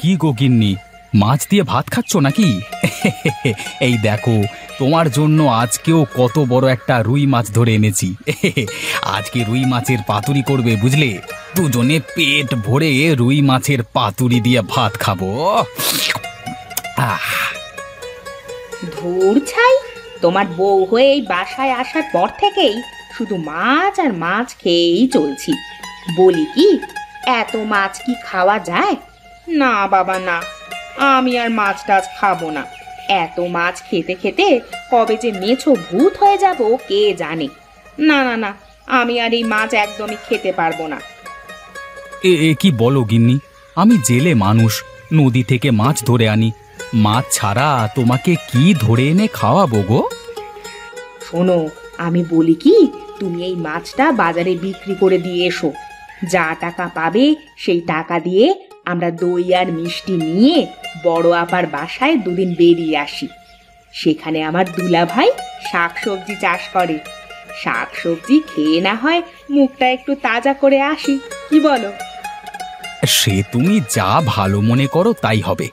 কি গো গিন্নি, মাছ দিয়ে ভাত খাচ্ছ নাকি? এই দেখো, তোমার জন্য আজকেও কত বড় একটা রুই মাছ ধরে এনেছি। আজকে রুই মাছের পাতুরি করবে বুঝলে, দুজনে পেট ভরে রুই মাছের পাতুরি দিয়ে ভাত খাবো। ধুর ছাই, তোমার বউ হয়ে এই বাসায় আসার পর থেকেই শুধু মাছ আর মাছ খেয়েই চলছি। বলি কি, এত মাছ কি খাওয়া যায়? না বাবা না, আমি আর মাছ টাছ খাবো না। এত মাছ খেতে খেতে কবে যে মেছো ভূত হয়ে যাব কে জানে। না না না, আমি আর এই মাছ একদমই খেতে পারবো না। এ কি বলো গিন্নি, আমি জেলে মানুষ, নদী থেকে মাছ ধরে আনি। মাছ ছাড়া তোমাকে কি ধরে এনে খাওয়াবো গো? শোনো, আমি বলি কি, তুমি এই মাছটা বাজারে বিক্রি করে দিয়ে এসো। যা টাকা পাবে সেই টাকা দিয়ে আমরা দই আর মিষ্টি নিয়ে বড় আপার বাসায় দুদিন বেরিয়ে আসি। সেখানে আমার দুলা ভাই শাকসবজি চাষ করে। শাকসবজি খেয়ে না হয় মুখটা একটু তাজা করে আসি, কি বলো? সে তুমি যা ভালো মনে করো তাই হবে।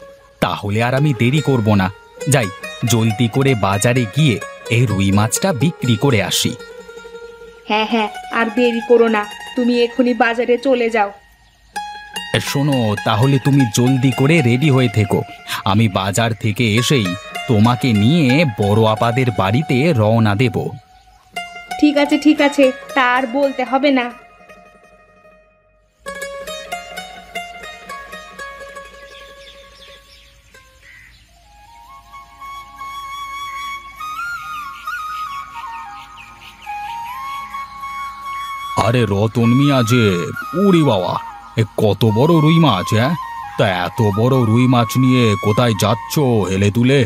তাহলে আর আমি দেরি করব না, যাই জলদি করে বাজারে গিয়ে এই রুই মাছটা বিক্রি করে আসি। হ্যাঁ হ্যাঁ, আর দেরি করো না, তুমি এখনই বাজারে চলে যাও। শোনো, তাহলে তুমি জলদি করে রেডি হয়ে থেকো। আমি বাজার থেকে এসেই তোমাকে নিয়ে বড় আপাদের বাড়িতে রওনা দেব। ঠিক আছে ঠিক আছে, তার বলতে হবে না। আরে রতন মিয়া যে, উড়ি বাবা, এ কত বড় রুই মাছ! হ্যাঁ, তা এত বড় রুই মাছ নিয়ে কোথায় যাচ্ছ হেলে তুলে?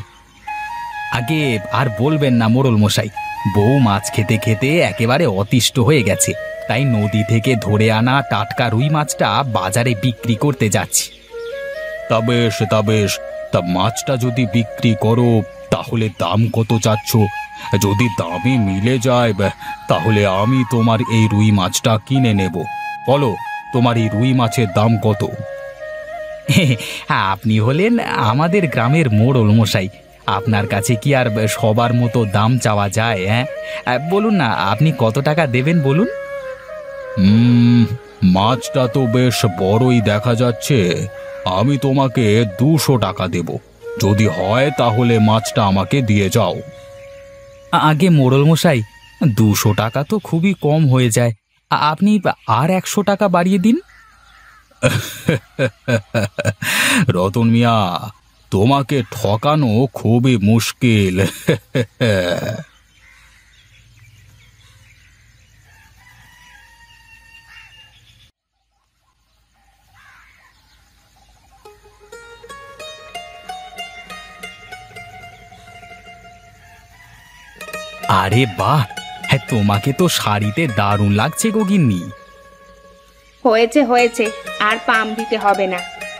আগে আর বলবেন না মোড়ল মশাই, বউ মাছ খেতে খেতে একেবারে অতিষ্ঠ হয়ে গেছে, তাই নদী থেকে ধরে আনা টাটকা রুই মাছটা বাজারে বিক্রি করতে যাচ্ছি। তা বেশ তা বেশ, তা মাছটা যদি বিক্রি করো তাহলে দাম কত চাচ্ছ? যদি দামে মিলে যায় তাহলে আমি তোমার এই রুই মাছটা কিনে নেব। বলো, তোমার এই রুই মাছের দাম কত? আপনি হলেন আমাদের গ্রামের মোড়ল মশাই, আপনার কাছে কি আর সবার মতো দাম চাওয়া যায়? হ্যাঁ, বলুন না, আপনি কত টাকা দেবেন বলুন। মাছটা তো বেশ বড়ই দেখা যাচ্ছে, আমি তোমাকে 200 টাকা দেব। যদি হয় তাহলে মাছটা আমাকে দিয়ে যাও। আগে মোড়ল মশাই, 200 টাকা তো খুবই কম হয়ে যায়, আপনি আর 100 টাকা বাড়িয়ে দিন। রতন মিয়া, তোমাকে ঠকানো খুবই মুশকিল। আরে বাহ, হ্যাঁ তোমাকে তো শাড়িতে দারুণ লাগছে গো গিন্নি। হয়েছে হয়েছে, আর পাম দিতে হবে না।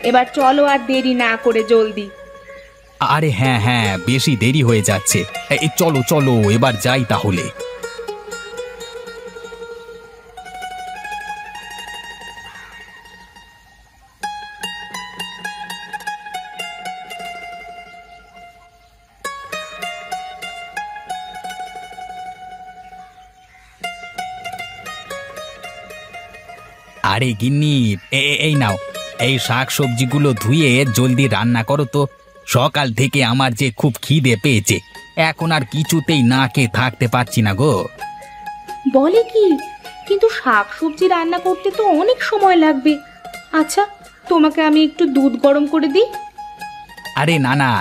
এবার চলো, আর দেরি না করে জলদি। আরে হ্যাঁ হ্যাঁ, বেশি দেরি হয়ে যাচ্ছে, এই চলো চলো এবার যাই তাহলে। আরে গিন্নি, এই নাও, এই শাক সবজিগুলো ধুয়ে জলদি রান্না করো তো। সকাল থেকে আমার যে খুব খিদে পেয়েছে, এখন আর কিছুতেই না খেয়ে থাকতে পারছি না গো। বলে কি, কিন্তু শাক সবজি রান্না করতে তো অনেক সময় লাগবে। আচ্ছা, তোমাকে আমি একটু দুধ গরম করে দিই। আরে না না,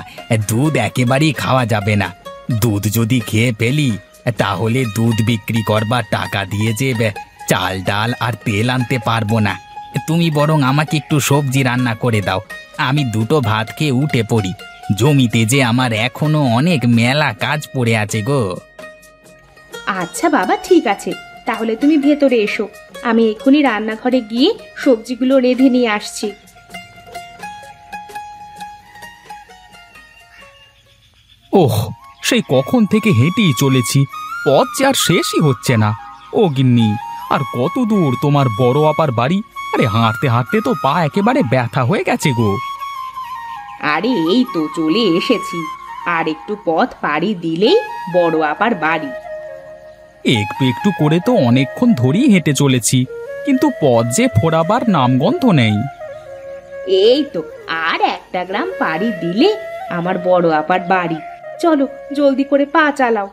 দুধ একেবারেই খাওয়া যাবে না। দুধ যদি খেয়ে ফেলি তাহলে দুধ বিক্রি করবার টাকা দিয়ে যে চাল ডাল আর তেল আনতে পারবো না। তুমি বরং আমাকে একটু সবজি রান্না করে দাও, আমি দুটো ভাত খেয়ে উঠে পড়ি। জমিতে যে আমার এখনো অনেক মেলা কাজ পড়ে আছে গো। আচ্ছা বাবা, ঠিক আছে, তাহলে তুমি ভেতরে এসো, আমি এক্ষুনি রান্নাঘরে গিয়ে সবজিগুলো রেঁধে নিয়ে আসছি। ওহ, সেই কখন থেকে হেঁটেই চলেছি, পথ যে আর শেষই হচ্ছে না। ও গিন্নি, আর কত দূর তোমার বড় আপার বাড়ি? আরে হাঁটতে হাঁটতে তো পা একেবারে ব্যথা হয়ে গেছে গো। আরে এই তো চলে এসেছি, আর একটু পথ পাড়ি দিলেই বড় আপার বাড়ি। একটু একটু করে তো অনেকক্ষণ ধরেই হেঁটে চলেছি, কিন্তু পথ যে ফোরাবার নামগন্ধ নেই। এই তো আর একটা গ্রাম পাড়ি দিলে আমার বড় আপার বাড়ি। চলো জলদি করে পা চালাও।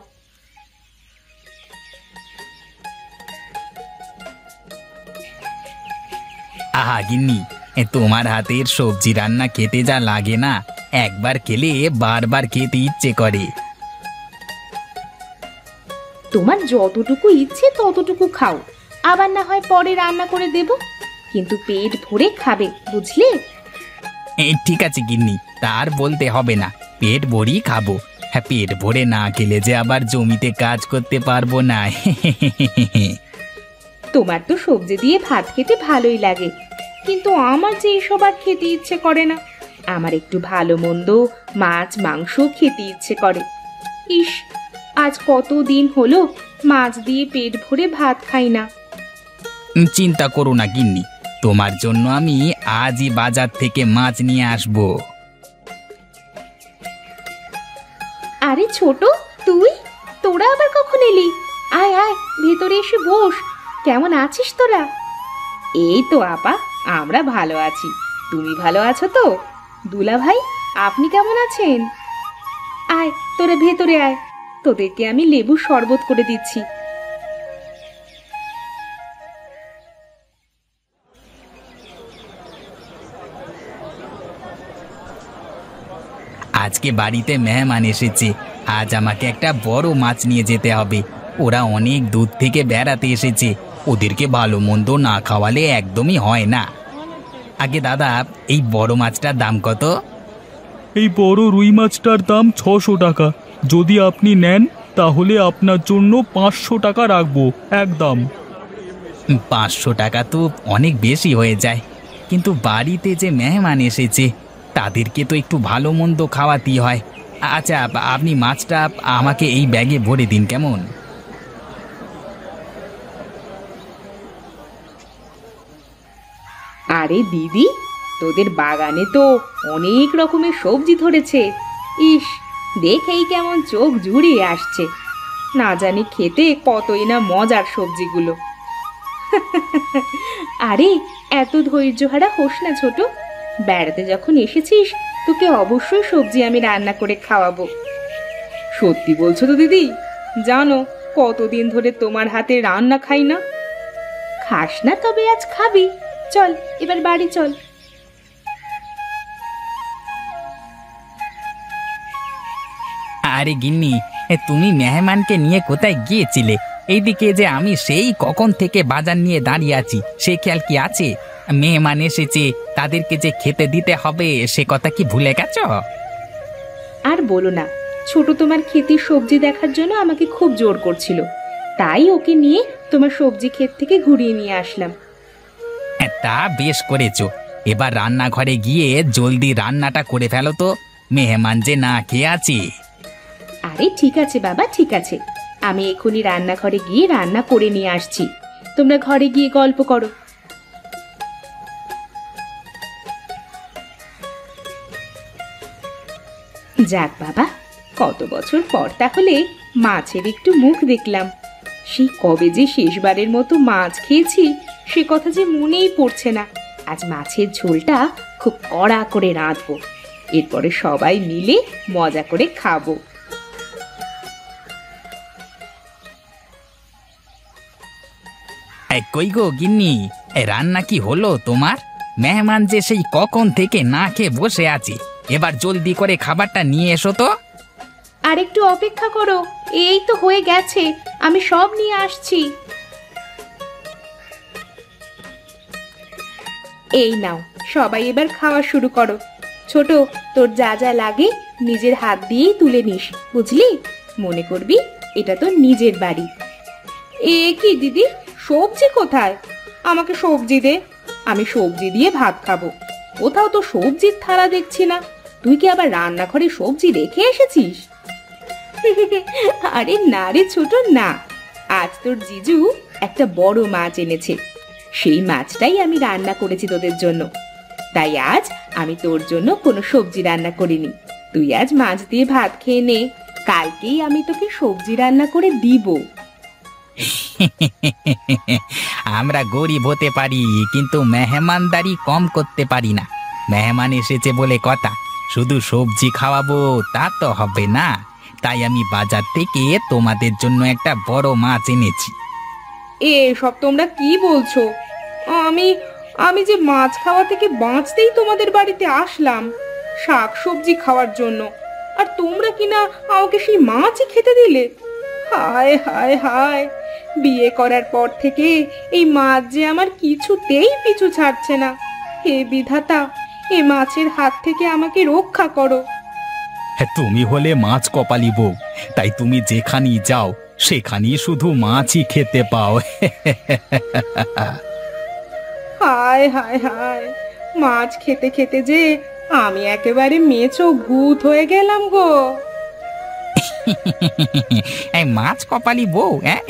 আহা গিন্নি, তোমার হাতের সবজি রান্না খেতে যা লাগে না, একবার খেলে বারবার খেতে ইচ্ছে করে। তোমার যতটুকু ইচ্ছে ততটুকু খাও, আবার না হয় পরে রান্না করে দেব, কিন্তু পেট ভরে খাবে, বুঝলে? ঠিক আছে গিন্নি, তার বলতে হবে না, পেট ভরেই খাবো। হ্যাঁ, পেট ভরে না খেলে যে আবার জমিতে কাজ করতে পারবো না। তোমার তো সবজি দিয়ে ভাত খেতে ভালোই লাগে, কিন্তু আমার যে এসব আর খেতে ইচ্ছে করে না। আমার একটু ভালো মন্দ মাছ মাংস খেতে ইচ্ছে করে। ইস, আজ কতদিন হলো মাছ দিয়ে পেট ভরে ভাত খাই না। চিন্তা করো না গিন্নি, তোমার জন্য আমি আজই বাজার থেকে মাছ নিয়ে আসবো। আরে ছোট, তোরা আবার কখন এলি? আয় আয়, ভেতরে এসে বস। কেমন আছিস তোরা? এই তো আপা, আমরা ভালো আছি। তুমি ভালো আছো তো? দুলা ভাই, আপনি কেমন আছেন? আয় তোরা ভেতরে আয়, তোদেরকে আমি লেবুর শরবত করে দিচ্ছি। আজকে বাড়িতে মেহমান এসেছে, আজ আমাকে একটা বড় মাছ নিয়ে যেতে হবে। ওরা অনেক দূর থেকে বেড়াতে এসেছে, ওদেরকে ভালো মন্দ না খাওয়ালে একদমই হয় না। আগে দাদা, এই বড় মাছটার দাম কত? এই বড় রুই মাছটার দাম 600 টাকা। যদি আপনি নেন তাহলে আপনার জন্য 500 টাকা রাখবো একদম। 500 টাকা তো অনেক বেশি হয়ে যায়, কিন্তু বাড়িতে যে মেহমান এসেছে তাদেরকে তো একটু ভালো মন্দ খাওয়াতেই হয়। আচ্ছা, আপনি মাছটা আমাকে এই ব্যাগে ভরে দিন কেমন? আরে দিদি, তোদের বাগানে তো অনেক রকমের সবজি ধরেছে। ইস, দেখেই কেমন চোখ জুড়িয়ে আসছে। না জানি খেতে কতই না মজার সবজিগুলো। আরে এত ধৈর্যহারা হোস না ছোট, বেড়াতে যখন এসেছিস তোকে অবশ্যই সবজি আমি রান্না করে খাওয়াবো। সত্যি বলছো তো দিদি? জানো কতদিন ধরে তোমার হাতে রান্না খাই না। খাস না তবে আজ খাবি। চল এবার বাড়ি চল। আরে গিন্নি, তুমি মেহমানকে নিয়ে কোথায় গিয়েছিলে? এইদিকে যে আমি সেই কখন থেকে বাজার নিয়ে দাঁড়িয়ে আছি, সে খেয়াল কি আছে? মেহমান এসেছে, তাদেরকে যে খেতে দিতে হবে সে কথা কি ভুলে গেছ? আর বলো না, ছোট তোমার ক্ষেতের সবজি দেখার জন্য আমাকে খুব জোর করছিল, তাই ওকে নিয়ে তোমার সবজি ক্ষেত থেকে ঘুরিয়ে নিয়ে আসলাম। তা বেশ করেছো। এবার রান্নাঘরে গিয়ে জলদি রান্নাটা করে ফেলো তো, মেহমান যে না খেয়ে আছে। আরে ঠিক আছে বাবা, ঠিক আছে, আমি এখনই রান্নাঘরে গিয়ে রান্না করে নিয়ে আসছি। তোমরা ঘরে গিয়ে গল্প করো। যাক বাবা, কত বছর পর তাহলে মাছের একটু মুখ দেখলাম। সেই কবে যে শেষবারের মতো মাছ খেয়েছি সে কথা যে মনেই পড়ছে না। আজ মাছের ঝোলটা খুব কড়া করে রাঁধবো, এরপরে সবাই মিলে মজা করে খাবো। কই গো গিন্নি, রান্না কি হলো তোমার? মেহমান যে সেই কখন থেকে না খেয়ে বসে আছে, এবার জলদি করে খাবারটা নিয়ে এসো তো। আর একটু অপেক্ষা করো, এই তো হয়ে গেছে, আমি সব নিয়ে আসছি। এই নাও, সবাই এবার খাওয়া শুরু করো। ছোট, তোর যা যা লাগে নিজের হাত দিয়েই তুলে নিস, বুঝলি? মনে করবি এটা তো নিজের বাড়ি। এ কি দিদি, সবজি কোথায়? আমাকে সবজি দে, আমি সবজি দিয়ে ভাত খাবো। কোথাও তো সবজির থালা দেখছি না। তুই কি আবার রান্নাঘরে সবজি রেখে এসেছিস? আরে না রে ছোট, না, আজ তোর জিজু একটা বড় মাছ এনেছে, সেই মাছটাই আমি রান্না করেছি তোদের জন্য। তাই আজ আমি তোর জন্য কোনো সবজি রান্না করিনি। তুই আজ মাছ দিয়ে ভাত খেয়ে নে, কালকেই আমি তোকে সবজি রান্না করে দিব। আমরা গরিব হতে পারি, কিন্তু মেহমানদারি কম করতে পারি না। মেহমান এসেছে বলে কথা, শুধু সবজি খাওয়াবো তা তো হবে না। তাই আমি বাজার থেকে তোমাদের জন্য একটা বড় মাছ এনেছি। সব তোমরা কি বলছো? আমি আমি যে মাছ খাওয়া থেকে বাঁচতেই তোমাদের বাড়িতে আসলাম শাক সবজি খাওয়ার জন্য, আর তোমরা কিনা আমাকে সেই মাছই খেতে দিলে। হায় হায় হায়, বিয়ে করার পর থেকে এই মাছ যে আমার কিছুতেই পিছু ছাড়ছে না। হে বিধাতা, এ মাছের হাত থেকে আমাকে রক্ষা করো। হ্যাঁ, তুমি হলে মাছ কপালি বউ, তাই তুমি যেখানেই যাও সেখানেই শুধু মাছই খেতে পাও। হায় হায় হায়, মাছ খেতে খেতে যে আমি একেবারে মেছো ভূত হয়ে গেলাম গো। এই মাছ কপালি বউ, হ্যাঁ।